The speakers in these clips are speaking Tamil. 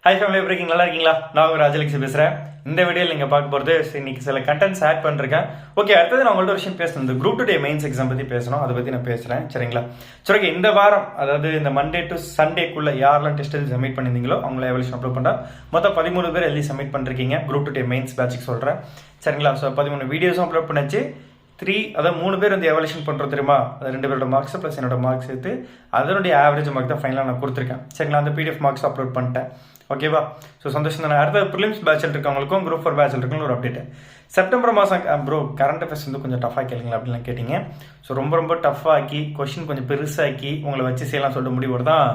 ஹாய் ஃபேமிலி, எப்படி இருக்கீங்க? நல்லா இருக்கீங்களா? நான் ராஜலக்ஷி பேசுகிறேன். இந்த வீடியோவில் நீங்கள் பார்க்க போகிறது இன்னைக்கு சில கண்டென்ட்ஸ் ஆட் பண்ணிருக்கேன். ஓகே, அடுத்தது நான் உங்கள்ட்ட ஒரு விஷயம் பேசணும். இந்த குரூப் 2 மெயின்ஸ் எக்ஸாம் பற்றி பேசணும். அதை பற்றி நான் பேசுகிறேன், சரிங்களா? சரி, ஓகே. இந்த வாரம், அதாவது இந்த மண்டே டு சண்டேக்குள்ளே யாரெல்லாம் டெஸ்ட் எழுதி சப்மிட் பண்ணியிருந்தீங்களோ அவங்கள எவல்யூஷன் அப்லோட் பண்ணுறேன். மொத்தம் 13 பேர் எழுதி சப்மிட் பண்ணிருக்கீங்க குரூப் 2 மெயின்ஸ் பேட்சுக்கு சொல்கிறேன், சரிங்களா? ஸோ 13 வீடியோஸும் அப்லோட் பண்ணிச்சு. 3 பேர் வந்து எவல்யூஷன் பண்ணுறோம் தெரியுமா? அது 2 பேரோட மார்க்ஸ் ப்ளஸ் என்னோட மார்க்ஸ் சேர்த்து அதனுடைய ஆவரேஜ் மார்க் தான் ஃபைனலாக நான் கொடுத்துருக்கேன், சரிங்களா? அந்த பிடிஎஃப் மார்க்ஸ் அப்லோட் பண்ணிட்டேன். ஓகேவா? ஸோ சந்தோஷம் தானே. அடுத்த ப்ரிலிம்ஸ் பேட்சில் இருக்கவங்களுக்கும் குரூப் 4 பேட்சில் இருக்கவங்களும் ஒரு அப்டேட். செப்டம்பர் மாதம் ப்ரோ கரண்ட் அஃபேர்ஸ் வந்து கொஞ்சம் டஃபாக கேளுங்களா அப்படின்லாம் கேட்டிங்க. ஸோ ரொம்ப டஃபாக்கி கொஷின் கொஞ்சம் பெருசாக்கி உங்களை வச்சு செய்யலாம் சொல்லிட்டு முடிவு தான்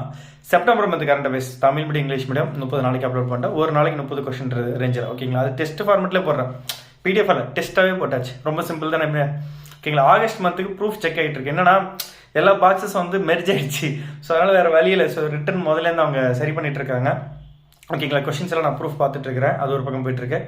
September month current affairs Tamil medium English medium 30 நாளைக்கு அப்லோட் பண்ணிட்டேன். ஒரு நாளைக்கு 30 கொஷின் ரேஞ்சில், ஓகேங்களா? அது டெஸ்ட் ஃபார்மெட்லேயே போடுறேன், பிடிஎஃப் அல்ல, டெஸ்ட்டாகவே போட்டாச்சு. ரொம்ப சிம்பிள் தானே, ஓகேங்களா? ஆகஸ்ட் மந்த்துக்கு ப்ரூஃப் செக் ஆகிட்டு இருக்கு. என்னன்னா எல்லா பாக்ஸஸ் வந்து மெர்ஜ் ஆயிடுச்சு. ஸோ அதனால் வேறு வழியில் ஸோ ரிட்டன் முதலேருந்து அவங்க சரி பண்ணிட்டு இருக்காங்க, ஓகேங்களா? கொஸ்டின்ஸ் எல்லாம் நான் ப்ரூஃப் பார்த்துட்டு இருக்கிறேன், அது ஒரு பக்கம் போயிட்டு இருக்கு.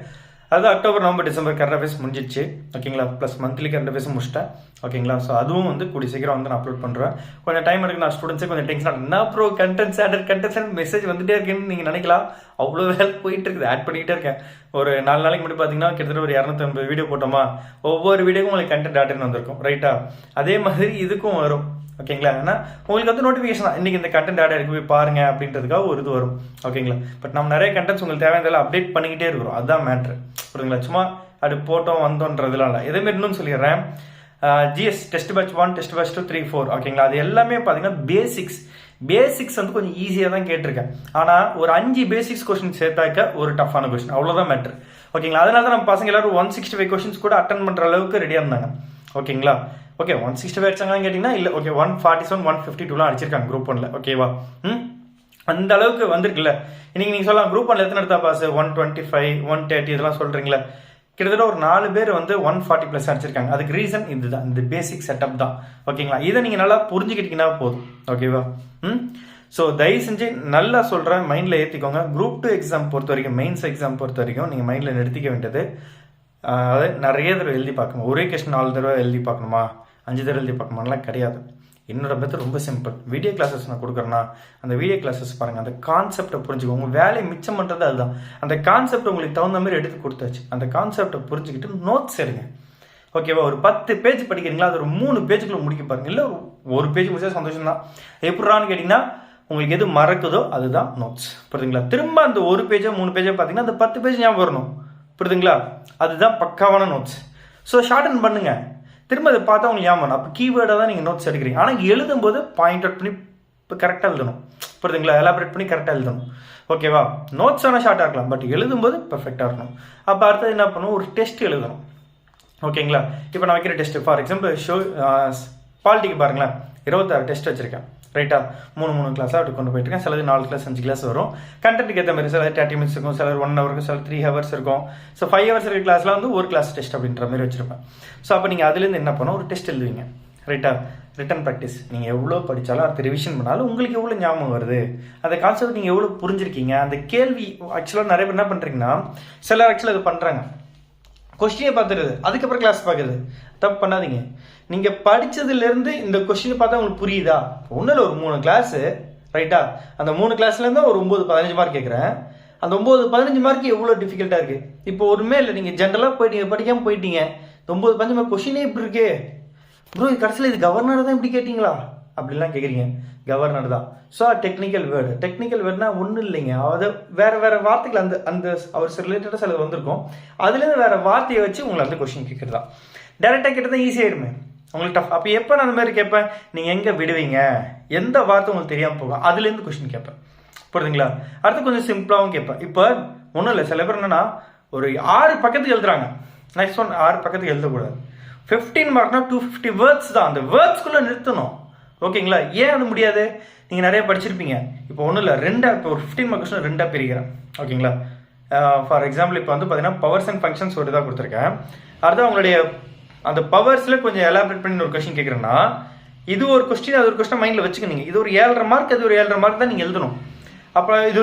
அது October November December current affairs முடிஞ்சிச்சு, ஓகேங்களா? ப்ளஸ் மந்த்லி கரண்ட் அஃபேர்ஸும் முடிச்சிட்டேன், ஓகேங்களா? ஸோ அதுவும் வந்து கூடிய சீக்கிரம் வந்து நான் அப்லோட் பண்ணுறேன். கொஞ்சம் டைம் எடுக்கு. நான் ஸ்டூடெண்ட்ஸே கொஞ்சம் டென்ஷன் என்ன ப்ரோ கண்டென்ட்ஸ் மெசேஜ் வந்துட்டே இருக்குன்னு நீங்கள் நினைக்கலாம். அவ்வளோ வேலை போயிட்டு இருக்குது, ஆட் பண்ணிக்கிட்டே இருக்கேன். ஒரு 4 நாளைக்கு முன்னாடி பார்த்தீங்கன்னா கிட்டத்தட்ட ஒரு 250 வீடியோ போட்டோமா, ஒவ்வொரு வீடியோக்கும் உங்களுக்கு கண்டென்ட் ஆட்டுன்னு வந்திருக்கும், ரைட்டா? அதே மாதிரி இதுக்கும் வரும், ஓகேங்களா? ஏன்னா உங்களுக்கு வந்து நோட்டிஃபிகேஷன் தான் இன்னைக்கு இந்த கண்டென்ட் ஆட் இருக்கு போய் பாருங்க அப்படின்றதுக்காக ஒரு இது வரும், ஓகேங்களா? பட் நம்ம நிறைய கண்டென்ட்ஸ் உங்களுக்கு தேவையானதெல்லாம் அப்டேட் பண்ணிக்கிட்டே இருக்கிறோம், அதுதான் மேட்ரு, புரியுதுங்களா? சும்மா அது போட்டோம் வந்தோன்றதுலாம் இல்லை. இதேமாரி இன்னும் சொல்லிடுறேன், GS test batch 1 test batch 2 3 4, ஓகேங்களா? அது எல்லாமே பார்த்தீங்கன்னா பேசிக்ஸ் வந்து கொஞ்சம் ஈஸியாக தான் கேட்டிருக்கேன். ஆனால் ஒரு 5 பேசிக்ஸ் கொஸ்டின் சேர்த்தாக்க ஒரு டஃப்பான கொஸ்டின், அவ்வளோதான் மேட்ரு, ஓகேங்களா? அதனால தான் நம்ம பசங்க எல்லாரும் 165 கொஸ்டின்ஸ் கூட அட்டன் பண்ணுற அளவுக்கு ரெடியாக இருந்தாங்க, ஓகேங்களா? ஓகே, 165 அடிச்சாங்கன்னு கேட்டிங்கன்னா இல்லை, ஓகே 147 152 அடிச்சிருக்காங்க குரூப் 1ல, ஓகேவா? அந்த அளவுக்கு வந்திருக்குல்ல. இன்னைக்கு நீங்கள் சொல்லலாம் குரூப் 1ல எத்தனை எடுத்தா பாஸ், 125 130 இதெல்லாம் சொல்கிறீங்களா? கிட்டத்தட்ட ஒரு 4 பேர் வந்து 140+ அடிச்சிருக்காங்க. அதுக்கு ரீசன் இதுதான், இந்த பேசிக் செட்டப் தான், ஓகேங்களா? இதை நீங்கள் நல்லா புரிஞ்சுக்கிட்டீங்கன்னா போதும், ஓகேவா? ஸோ தயவு செஞ்சு நல்லா சொல்கிறேன், மைண்டில் ஏற்றிக்கோங்க. குரூப் 2 எக்ஸாம் பொறுத்த வரைக்கும், மெயின்ஸ் எக்ஸாம் பொறுத்த வரைக்கும் நீங்கள் மைண்டில் நிறுத்திக்க வேண்டியது, அதை நிறைய தடவை எழுதி பார்க்கணும். ஒரே கொஸ்டின் 4 தடவை எழுதி பார்க்கணுமா, 5 தடவை எழுதி பார்க்கணுமாலாம் கிடையாது. என்னோட மெத்தட் ரொம்ப சிம்பிள். வீடியோ கிளாஸஸ் நான் கொடுக்குறேன்னா அந்த வீடியோ கிளாஸஸ் பாருங்கள், அந்த கான்செப்டை புரிஞ்சுக்கோங்க. உங்கள் வேலையை மிச்சம் பண்ணுறது அதுதான். அந்த கான்செப்ட் உங்களுக்கு தகுந்த மாதிரி எடுத்து கொடுத்தாச்சு. அந்த கான்செப்டை புரிஞ்சுக்கிட்டு நோட்ஸ் எடுங்க, ஓகேவா? ஒரு 10 பேஜ் படிக்கிறீங்களா, அது ஒரு 3 பேஜுக்குள்ள முடிக்க பாருங்க. இல்லை ஒரு பேஜ் முடிச்சா சந்தோஷம் தான். எப்படிறான்னு கேட்டிங்கன்னா உங்களுக்கு எது மறக்குதோ அதுதான் நோட்ஸ், புரியுதுங்களா? திரும்ப அந்த 1 பேஜோ 3 பேஜோ பார்த்தீங்கன்னா அந்த 10 பேஜ் ஞாபகம் வரணும், புரியுதுங்களா? அதுதான் பக்காவான நோட்ஸ். ஸோ ஷார்டன் பண்ணுங்க, திரும்ப அதை பார்த்தா உங்களுக்கு ஞாபகம். அப்போ கீவேர்டாக தான் நீங்கள் நோட்ஸ் எடுக்கிறீங்க. ஆனால் எழுதும்போது பாயிண்ட் அவுட் பண்ணி இப்போ கரெக்டாக எழுதணும், புரியுதுங்களா? எலாபரேட் பண்ணி கரெக்டாக எழுதணும், ஓகேவா? நோட்ஸ் ஆனால் ஷார்ட்டாக இருக்கலாம், பட் எழுதும்போது பர்ஃபெக்டாக இருக்கணும். அப்போ அடுத்தது என்ன பண்ணணும், ஒரு டெஸ்ட் எழுதணும், ஓகேங்களா? இப்போ நான் வைக்கிற டெஸ்ட் ஃபார் எக்ஸாம்பிள் பாலிட்டிக்கு பாருங்களேன், 26 டெஸ்ட் வச்சுருக்கேன், ரைட்டா? 3 கிளாஸாக அப்படி கொண்டு போயிட்டு இருக்கேன். சிலது 4 கிளாஸ் 5 கிளாஸ் வரும். கண்டென்ட்டுக்கு ஏற்ற மாதிரி சில 30 மினிட்ஸ் இருக்கும், சிலர் 1 ஹவர் இருக்கும், சில 3 ஹவர்ஸ் இருக்கும். ஸோ 5 ஹவர்ஸ் இருக்கிற கிளாஸில் வந்து ஒரு கிளாஸ் டெஸ்ட் அப்படின்ற மாதிரி வச்சிருப்பேன். ஸோ அப்போ நீங்கள் அதுலேருந்து என்ன பண்ணணும், ஒரு டெஸ்ட் எழுதுவீங்க, ரைட்டா? Return practice. நீங்கள் எவ்வளோ படித்தாலும் அடுத்த ரிவிஷன் பண்ணாலும் உங்களுக்கு எவ்வளோ ஞாபகம் வருது, அந்த கான்செப்ட் நீங்கள் எவ்வளோ புரிஞ்சிருக்கீங்க, அந்த கேள்வி. ஆக்சுவலாக நிறைய பேர் என்ன பண்ணுறீங்கன்னா, சிலர் ஆக்சுவலாக இது பண்ணுறாங்க, கொஸ்டினை பார்த்துருது அதுக்கப்புறம் கிளாஸ் பார்க்குறது. தப்பு பண்ணாதீங்க. நீங்கள் படித்ததுலேருந்து இந்த கொஸ்டினை பார்த்தா உங்களுக்கு புரியுதா? ஒன்றும் இல்லை, ஒரு 3 கிளாஸு, ரைட்டா? அந்த 3 கிளாஸ்லேருந்து ஒரு 9-15 மார்க் கேட்குறேன். அந்த 9-15 மார்க் எவ்வளோ டிஃபிகல்ட்டாக இருக்குது. இப்போ ஒன்றுமே இல்லை, நீங்கள் ஜென்ரலாக போயிட்டீங்க, படிக்காமல் போயிட்டீங்க. 9-15 மார்க் கொஸ்டினே இப்படி இருக்கே ப்ரோ, இது கடைசியில் இது கவர்னர் தான் இப்படி கேட்டிங்களா அப்படிலாம் கேட்குறீங்க. கவர்னர் தான். ஸோ டெக்னிக்கல் வேர்டுனா ஒன்றும் இல்லைங்க, அது வேறு வார்த்தைகள் அந்த அந்த அவர் ரிலேட்டடாக சில வந்திருக்கும், அதுலேருந்து வேறு வார்த்தையை வச்சு உங்களை அந்த கொஸ்டின் கேட்குறது தான். டேரெக்டாக கேட்டால் தான் ஈஸியாகிடுமே உங்களுக்கு டஃப். அப்போ எப்போ நான் அந்த மாதிரி கேட்பேன், நீங்கள் எங்கே விடுவீங்க, எந்த வார்த்தை உங்களுக்கு தெரியாமல் போகும், அதுலேருந்து கொஸ்டின் கேட்பேன், புரியுதுங்களா? அடுத்து கொஞ்சம் சிம்பிளாகவும் கேட்பேன். இப்போ ஒன்றும் இல்லை, சில பேர் என்னன்னா ஒரு 6 பக்கத்துக்கு எழுதுறாங்க, நெக்ஸ்ட் ஒன் 6 பக்கத்துக்கு எழுதக்கூடாது. 15 மார்க்னா 250 வேர்ட்ஸ் தான், அந்த வேர்ட்ஸ்குள்ளே நிறுத்தணும், ஓகேங்களா? ஏன் அது முடியாது? நீங்கள் நிறைய படிச்சிருப்பீங்க. இப்போ ஒன்றும் இல்லை, இப்போ ஒரு 15 மார்க் கொஸ்டின் 2 பிரிக்கிறேன், ஓகேங்களா? ஃபார் எக்ஸாம்பிள் இப்போ வந்து பார்த்தீங்கன்னா பவர்ஸ் அண்ட் ஃபங்க்ஷன்ஸ் ஒரு இதாக கொடுத்துருக்கேன். அடுத்து அவங்களுடைய அந்த பவர்ஸில் கொஞ்சம் எலாபரேட் பண்ணி ஒரு கொஸ்டின் கேட்குறேன்னா, இது ஒரு கொஸ்டின் அது ஒரு கொஸ்டின் மைண்டில் வச்சுக்கோங்க. இது ஒரு 7.5 மார்க், அது ஒரு 7.5 மார்க் தான் நீங்கள் எழுதணும். அப்போ இது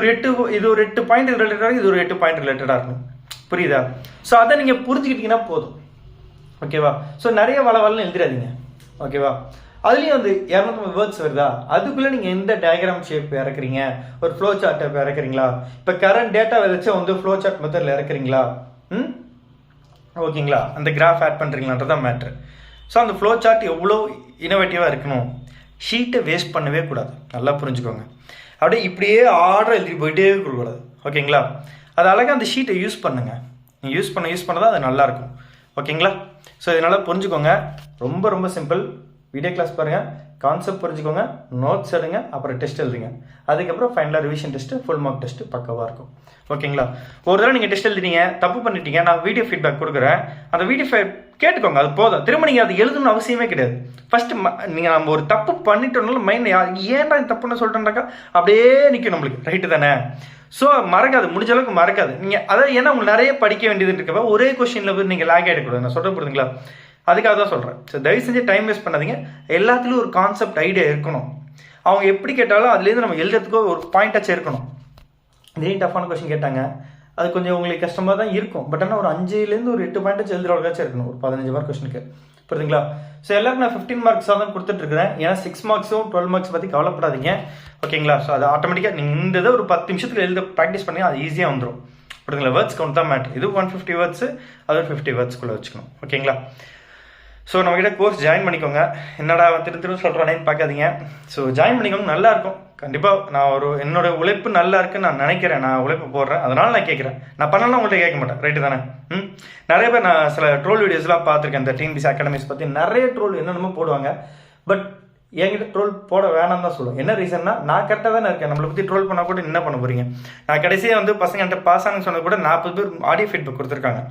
ஒரு 8 பாயிண்ட் ரிலேட்டடாக, இது ஒரு 8 பாயிண்ட் ரிலேட்டடாக இருக்கணும், புரியுதா? ஸோ அதை நீங்கள் புரிஞ்சுக்கிட்டீங்கன்னா போதும், ஓகேவா? ஸோ நிறைய வளவலன்னு எழுதிடாதீங்க, ஓகேவா? அதுலேயும் வந்து 250 வேர்ட்ஸ் வருதா, அதுக்குள்ளே நீங்கள் எந்த டயக்ராம் ஷேப் இறக்குறீங்க, ஒரு ஃப்ளோ சார்ட் இப்போ இறக்குறீங்களா, இப்போ கரண்ட் டேட்டா வச்சு வந்து ஃப்ளோ சார்ட் மெத்தடில் இறக்குறீங்களா, ஓகேங்களா, அந்த கிராஃப் ஆட் பண்ணுறீங்களான்றதான் மேட்ரு. ஸோ அந்த ஃப்ளோ சார்ட் எவ்வளோ இனோவேட்டிவாக இருக்கணும், ஷீட்டை வேஸ்ட் பண்ணவே கூடாது, நல்லா புரிஞ்சுக்கோங்க. அப்படியே இப்படியே ஆர்டர் எழுதி போயிட்டே இருக்கக்கூடாது, ஓகேங்களா. அது அழகாக அந்த ஷீட்டை யூஸ் பண்ணுங்கள், நீங்கள் யூஸ் பண்ண தான் அது நல்லாயிருக்கும், ஓகேங்களா. ஸோ இதனால் புரிஞ்சுக்கோங்க, ரொம்ப ரொம்ப சிம்பிள். வீடியோ கிளாஸ் பாருங்கள், கான்செப்ட் புரிஞ்சுக்கோங்க, நோட்ஸ் எடுங்க, அப்புறம் டெஸ்ட் எழுதுங்க. அதுக்கப்புறம் ஃபைனலாக revision test, full mark test பக்கவாக இருக்கும், ஓகேங்களா. ஒரு தடவை நீங்கள் டெஸ்ட் எழுதிட்டீங்க, தப்பு பண்ணிட்டீங்க, நான் வீடியோ ஃபீட்பேக் கொடுக்குறேன், அந்த வீடியோ கேட்டுக்கோங்க, அது போதும். திரும்ப நீங்கள் அது எழுதணும்னு அவசியமே கிடையாது. ஃபஸ்ட்டு நீங்கள் நம்ம ஒரு தப்பு பண்ணிட்டோம்னாலும் மைண்ட் ஏன்டா இந்த தப்புன்னு சொல்லிட்டோம்னாக்கா அப்படியே நிற்கும் நம்மளுக்கு, ரைட்டு தானே. ஸோ மறக்காது, முடிஞ்ச அளவுக்கு மறக்காது. நீங்கள் அதாவது ஏன்னா உங்களுக்கு நிறைய படிக்க வேண்டியது இருக்கப்ப ஒரே கொஸ்டினில் போய் நீங்கள் லேக் ஆகிடக்கூடாது, நான் சொல்ல புரியுதுங்களா. அதுக்காக தான் சொல்கிறேன். ஸோ தயவு செஞ்சு டைம் வேஸ்ட் பண்ணாதீங்க. எல்லாத்துலேயும் ஒரு கான்செப்ட் ஐடியா இருக்கணும். அவங்க எப்படி கேட்டாலும் அதுலேருந்து நம்ம எழுதுறதுக்கோ ஒரு பாயிண்டாச்சும் இருக்கணும். இதே டஃப்பான கொஸ்டின் கேட்டாங்க, அது கொஞ்சம் உங்களுக்கு கஷ்டமாக தான் இருக்கும். பட் ஆனால் ஒரு 5லேருந்து ஒரு 8 பாயிண்டாச்சும் எழுதுறவங்களுக்காச்சும் இருக்கணும், ஒரு 15 மார்க் கொஸ்டினுக்கு, புரியுதுங்களா. ஸோ எல்லாருக்கும் நான் 15 மார்க்ஸாக தான் கொடுத்துட்ருக்கிறேன். ஏன்னா 6 மார்க்ஸும் 12 மார்க்ஸ் பற்றி கவலைப்படாதீங்க, ஓகேங்களா. ஸோ அது ஆட்டோமேட்டிக்காக நீங்கள் இந்த இதை ஒரு 10 நிமிஷத்துக்கு எழுத ப்ராக்டிஸ் பண்ணி அது ஈஸியாக வந்துடும், புரியுதுங்களா. வேர்ட்ஸ் கவுண்ட் தான் மேட்ரு. இது 150 வேர்ட்ஸு, அது 50 வேர்ட்ஸ்க்குள்ளே வச்சுக்கணும், ஓகேங்களா. ஸோ நம்மகிட்ட கோர்ஸ் ஜாயின் பண்ணிக்கோங்க. என்னடா திரும்ப சொல்கிறேன்னு பார்க்காதீங்க. ஸோ ஜாயின் பண்ணிக்கோங்க, நல்லாயிருக்கும். கண்டிப்பாக நான் என்னோட உழைப்பு நல்லா இருக்குன்னு நான் நினைக்கிறேன். நான் உழைப்பு போடுறேன், அதனால் நான் கேட்குறேன். நான் பண்ணலாம் உங்கள்கிட்ட கேட்க மாட்டேன், ரைட்டு தானே. நிறைய பேர் நான் சில ட்ரோல் வீடியோஸ்லாம் பார்த்துருக்கேன். இந்த TNPSC அகாடமிஸ் பற்றி நிறைய ட்ரோல் என்னென்னமோ போடுவாங்க. பட் என்கிட்ட ட்ரோல் போட வேணாம் தான் சொல்லுவேன். என்ன ரீசன்னா, நான் கரெக்டாக தானே இருக்கேன். நம்மளை பற்றி ட்ரோல் பண்ணால் கூட என்ன பண்ண போகிறீங்க. நான் கடைசியாக வந்து பசங்க என்கிட்ட பாஸ் ஆனு சொன்னது கூட 40 பேர் ஆடியோ ஃபீட்பேக் கொடுத்துருக்காங்க.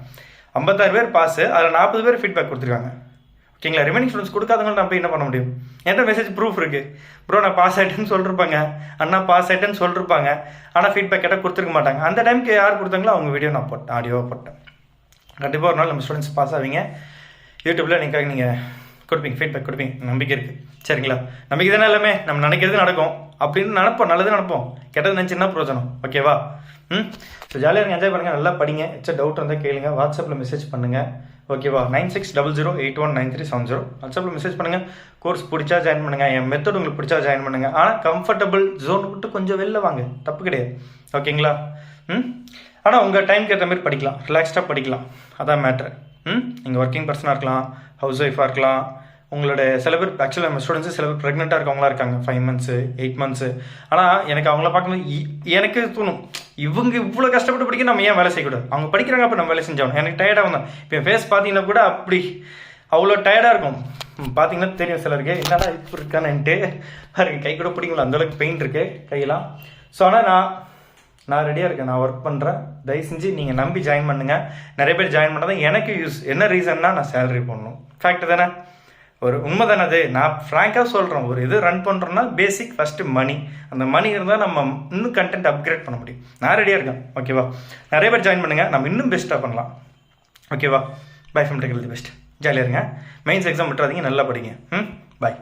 56 பேர் பாஸ், அதில் 40 பேர் ஃபீட்பேக் கொடுத்துருக்காங்க, ஓகேங்களா. ரிமைனிங் ஸ்டூடெண்ட்ஸ் கொடுக்காதவங்க நம்ம என்ன பண்ண முடியும். என்கிட்ட மெசேஜ் ப்ரூஃப் இருக்குது. ப்ரோ நான் பாஸ் ஆகிட்டேன்னு சொல்லிருப்பாங்க, அண்ணா பாஸ் ஆகிட்டேன்னு சொல்லிருப்பாங்க, ஆனால் ஃபீட்பேக் கேட்டால் கொடுத்துருக்க மாட்டாங்க. அந்த டைமுக்கு யார் கொடுத்தாங்களோ அவங்க வீடியோ நான் போட்டேன், ஆடியோவாக போட்டேன். கண்டிப்பாக ஒரு நாள் நம்ம ஸ்டூடெண்ட்ஸ் பாஸ் ஆவீங்க. யூடியூப்பில் நீங்கள் கொடுப்பீங்க, ஃபீட்பேக் கொடுப்பீங்க, நம்பிக்கை இருக்குது, சரிங்களா. நம்பிக்கை தானே எல்லாமே. நம்ம நினைக்கிறது நடக்கும் அப்படின்னு நினைப்போம், நல்லது நினைப்போம், கெட்டது நினச்சின்னா பிரோஜனம், ஓகேவா. ஸோ ஜாலியாக இருங்க, என்ஜாய் பண்ணுங்கள், நல்லா படிங்க. எச்சா டவுட் இருந்தால் கேளுங்க, வாட்ஸ்அப்பில் மெசேஜ் பண்ணுங்கள், ஓகேவா. 9600819370 வாட்ஸ்அப்பில் மெசேஜ் பண்ணுங்கள். கோர்ஸ் பிடிச்சா ஜாயின் பண்ணுங்கள், என் மெத்தட் உங்களுக்கு பிடிச்சா ஜாயின் பண்ணுங்கள். ஆனால் கம்ஃபர்டபுள் ஜோன் விட்டு கொஞ்சம் வெளில வாங்க, தப்பு கிடையாது, ஓகேங்களா. ஆனால் உங்கள் டைம்க்கு ஏற்ற மாதிரி படிக்கலாம், ரிலாக்ஸ்டாக படிக்கலாம், அதான் மேட்ரு. நீங்கள் ஒர்க்கிங் பர்சனாக இருக்கலாம், ஹவுஸ் ஒய்ஃபாக இருக்கலாம். உங்களோட சில பேர் ஆக்சுவலாக நம்ம ஸ்டூடெண்ட்ஸு சில பேர் ப்ரெக்னெண்ட்டாக இருக்கவங்களா இருக்காங்க, 5 மந்த்ஸு 8 மந்த்ஸு. ஆனால் எனக்கு அவங்கள பார்க்கும்போது எனக்கு தோணும், இவங்க இவ்வளோ கஷ்டப்பட்டு படிக்க நம்ம ஏன் வேலை செய்யக்கூடாது. அவங்க படிக்கிறாங்க, அப்போ நம்ம வேலை செஞ்சாகணும். எனக்கு டயர்டாக வந்தேன். இப்போ என் ஃபேஸ் பார்த்தீங்கன்னா கூட அப்படி அவ்வளோ டயர்டாக இருக்கும். பார்த்தீங்கன்னா தெரியும் சிலருக்கு, என்னடா இப்போ இருக்கானேன்ட்டு பாருங்க, கை கூட பிடிங்களா, அந்தளவுக்கு பெயின் இருக்குது கையெல்லாம். ஸோ ஆனால் நான் ரெடியாக இருக்கேன், நான் ஒர்க் பண்ணுறேன். தயவு செஞ்சு நீங்கள் நம்பி ஜாயின் பண்ணுங்கள். நிறைய பேர் ஜாயின் பண்ணதான் எனக்கு யூஸ். என்ன ரீசன்னா, நான் சேலரி போடணும், ஃபேக்ட் தானே, ஒரு உண்மை தானே அது. நான் ஃப்ராங்காக சொல்கிறேன், ஒரு இது ரன் பண்ணுறோன்னா பேசிக் ஃபஸ்ட்டு மணி. அந்த மணி இருந்தால் நம்ம இன்னும் கண்டென்ட் அப்கிரேட் பண்ண முடியும். நான் ரெடியாக இருக்கேன், ஓகேவா. நிறைய பேர் ஜாயின் பண்ணுங்கள், நம்ம இன்னும் பெஸ்ட்டாக பண்ணலாம், ஓகேவா. By from technology best. ஜாலியாக இருங்க. மெயின்ஸ் எக்ஸாம் விட்டுறாதீங்க, நல்லா படிங்க. பாய்.